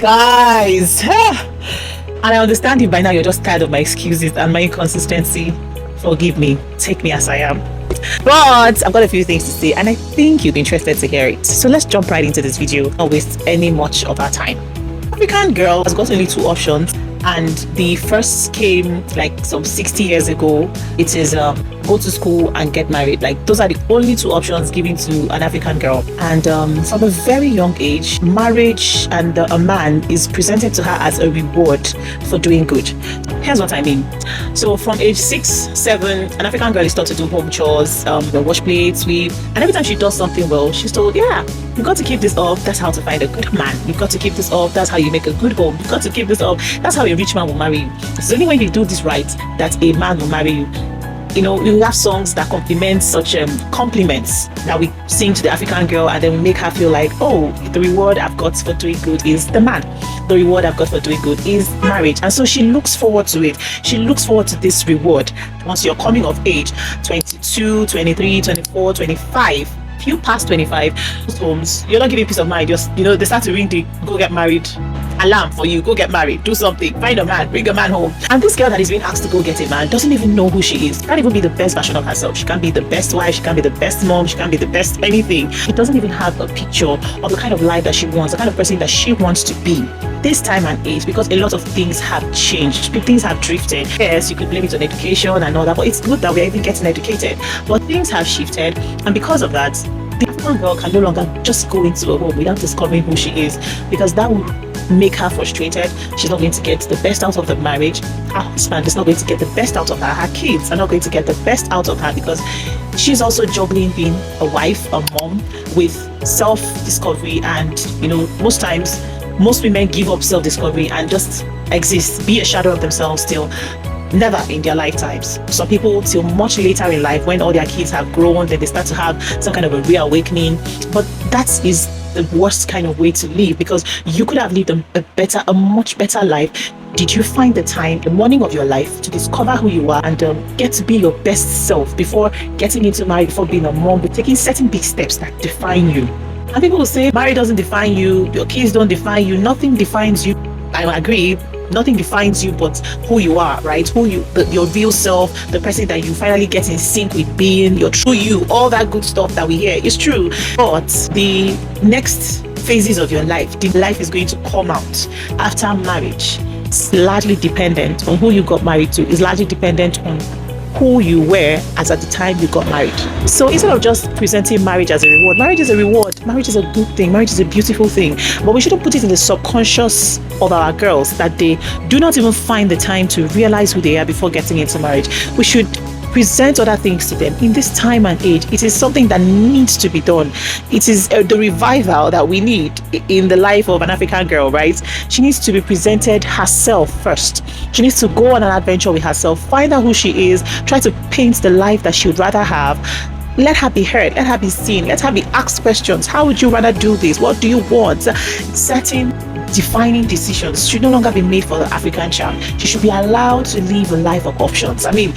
Guys, and I understand if by now you're just tired of my excuses and my inconsistency. Forgive me, take me as I am. But I've got a few things to say and I think you'd be interested to hear it. So let's jump right into this video, not waste any much of our time. African Girl has got only two options, and the first came like some 60 years ago. It is go to school and get married. Like, those are the only two options given to an African girl. And from a very young age, marriage and a man is presented to her as a reward for doing good. Here's what I mean. So from age 6, 7, an African girl is taught to do home chores, wash plates, sweep, and every time she does something well, she's told, yeah, you've got to keep this up. That's how to find a good man. You've got to keep this up. That's how you make a good home. You've got to keep this up. That's how a rich man will marry you. It's only when you do this right that a man will marry you. You know, we have songs that complement such compliments that we sing to the African girl, and then we make her feel like, oh, the reward I've got for doing good is the man. The reward I've got for doing good is marriage. And so she looks forward to it. She looks forward to this reward. Once you're coming of age, 22, 23, 24, 25, if you pass 25, homes, you're not giving peace of mind. Just, they start to ring the go get married alarm for you. Go get married, do something, find a man, bring a man home. And this girl that is being asked to go get a man doesn't even know who she is. She can't even be the best version of herself. She can't be the best wife, she can't be the best mom, she can't be the best anything. She doesn't even have a picture of the kind of life that she wants, the kind of person that she wants to be this time and age, because a lot of things have changed. Things have drifted. Yes, you could blame it on education and all that, but it's good that we're even getting educated. But things have shifted, and because of that, the African girl can no longer just go into a home without discovering who she is, because that would make her frustrated. She's not going to get the best out of the marriage. Her husband is not going to get the best out of her. Her kids are not going to get the best out of her, because she's also juggling being a wife, a mom, with self-discovery. And most times, most women give up self-discovery and just exist, be a shadow of themselves still. Never in their lifetimes. Some people till much later in life, when all their kids have grown, then they start to have some kind of a reawakening. But that is the worst kind of way to live, because you could have lived a much better life. Did you find the time, the morning of your life, to discover who you are and get to be your best self before getting into marriage, before being a mom, but taking certain big steps that define you? And people will say, marriage doesn't define you, your kids don't define you, nothing defines you. I agree. Nothing defines you but who you are, right? Your real self, the person that you finally get in sync with being, your true you, all that good stuff that we hear is true. But the next phases of your life, the life is going to come out after marriage. It's largely dependent on who you got married to. It's largely dependent on who you were as at the time you got married. So instead of just presenting marriage as a reward, marriage is a reward. Marriage is a good thing. Marriage is a beautiful thing. But we shouldn't put it in the subconscious of our girls that they do not even find the time to realize who they are before getting into marriage. We should present other things to them in this time and age. It is something that needs to be done. It is the revival that we need in the life of an African girl, right? She needs to be presented herself first. She needs to go on an adventure with herself, find out who she is, try to paint the life that she would rather have. Let her be heard, let her be seen, let her be asked questions. How would you rather do this? What do you want? Certain defining decisions should no longer be made for the African child. She should be allowed to live a life of options. I mean,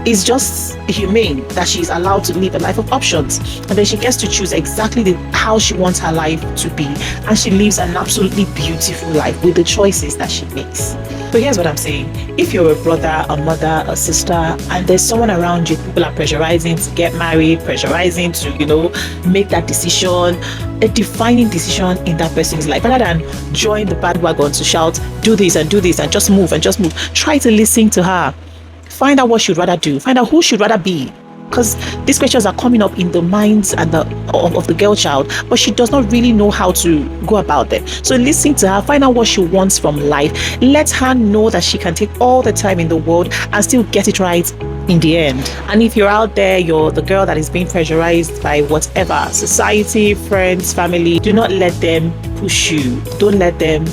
it's just humane that she's allowed to live a life of options, and then she gets to choose exactly how she wants her life to be, and she lives an absolutely beautiful life with the choices that she makes. So here's what I'm saying. If you're a brother, a mother, a sister, and there's someone around you, people are pressurizing to get married, pressurizing to, make that decision, a defining decision in that person's life, rather than join the bandwagon to shout, do this and just move and just move. Try to listen to her. Find out what she'd rather do. Find out who she'd rather be. Because these questions are coming up in the minds and of the girl child, but she does not really know how to go about them. So listen to her, find out what she wants from life. Let her know that she can take all the time in the world and still get it right in the end. And if you're out there, you're the girl that is being pressurized by whatever, society, friends, family, do not let them push you. Don't let them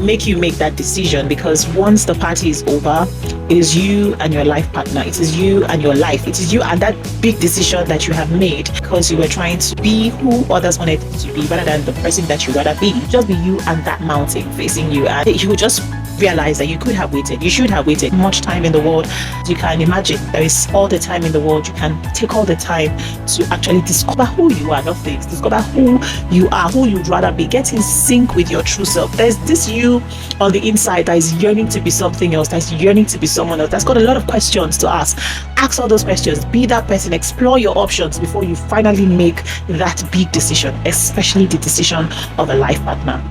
make you make that decision, because once the party is over, it is you and your life partner, it is you and your life, it is you and that big decision that you have made because you were trying to be who others wanted you to be rather than the person that you rather be. Just be you and that mountain facing you, and you will just realize that you could have waited. You should have waited. Much time in the world you can imagine. There is all the time in the world. You can take all the time to actually discover who you are, not things. Discover who you are, who you'd rather be. Get in sync with your true self. There's this you on the inside that is yearning to be something else, that's yearning to be someone else, that's got a lot of questions to ask. Ask all those questions. Be that person. Explore your options before you finally make that big decision, especially the decision of a life partner.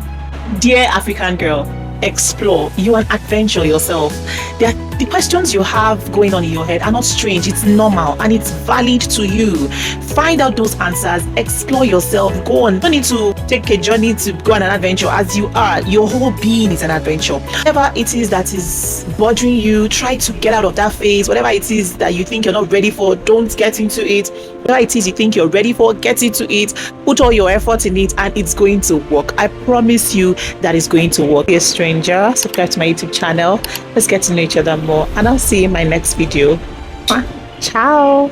Dear African girl, explore. You an adventure yourself. The questions you have going on in your head are not strange. It's normal and it's valid to you. Find out those answers. Explore yourself. Go on. You don't need to take a journey to go on an adventure. As you are, your whole being is an adventure. Whatever it is that is bothering you, try to get out of that phase. Whatever it is that you think you're not ready for, don't get into it. Whatever it is you think you're ready for, get into it. Put all your effort in it and it's going to work. I promise you that it's going to work. Be a stranger, subscribe to my YouTube channel. Let's get to know each other more and I'll see you in my next video. Ciao.